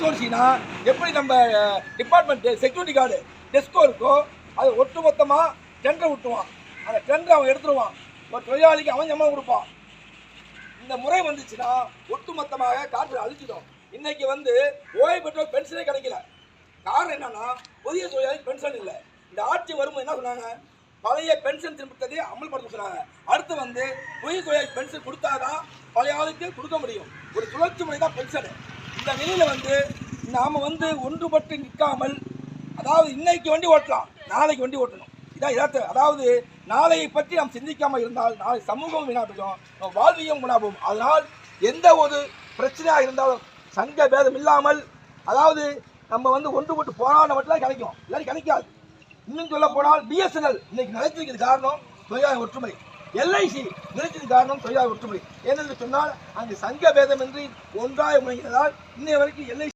அவுட்சோர்சிங்னா எப்படி நம்ம department security guard Tesco இருக்கோ அது ஒட்டுமொத்தமாக டெண்டரை விட்டுவான். அந்த டெண்டரை அவன் எடுத்துருவான். ஒரு தொழிலாளிக்கு அவன் சம்பளம் கொடுப்பான். இந்த முறை வந்துச்சுன்னா ஒட்டுமொத்தமாக காற்று அழிச்சிடும். இன்னைக்கு ஓய்வு பெற்றோர் பென்ஷனே கிடைக்கல. காரணம் என்னன்னா புதிய தொழிலாளி பென்ஷன் இல்லை. இந்த ஆட்சி வரும்போது என்ன சொன்னாங்க, பழைய பென்ஷன் திட்டத்தை அமல்படுத்த சொன்னாங்க. அடுத்து புதிய தொழிலாளி பென்ஷன் கொடுத்தாதான் பழைய ஆளுக்கு கொடுக்க முடியும். ஒரு சுழற்சி முறை தான் பென்ஷன். இந்த நிலையில நாம ஒன்றுபட்டு நிற்காமல், அதாவது இன்னைக்கு வண்டி ஓட்டலாம், நாளைக்கு வண்டி ஓட்டணும். இதான் இதார்த்தம். அதாவது நாளையை பற்றி நாம் சிந்திக்காமல் இருந்தால் நாளை சமூகம் வீணாகும், வாழ்வியம் வீணாகும். அதனால் எந்த ஒரு பிரச்சனையாக இருந்தாலும் சங்க பேதம் இல்லாமல், அதாவது நம்ம ஒன்றுபட்டு போராட மட்டும் தான் கிடைக்கும், இல்லாட்டி கிடைக்காது. இன்னும் சொல்ல போனால் பிஎஸ்என்எல் இன்னைக்கு நிலைச்சிருக்கிறது காரணம் தொழிலாளர் ஒற்றுமை. எல்ஐசி நிலைச்சது காரணம் தொழிலாளர் ஒற்றுமை. ஏனென்று சொன்னால் அங்கு சங்க பேதமின்றி ஒன்றாக முனைகிறதால் இன்னைய வரைக்கும் எல்ஐசி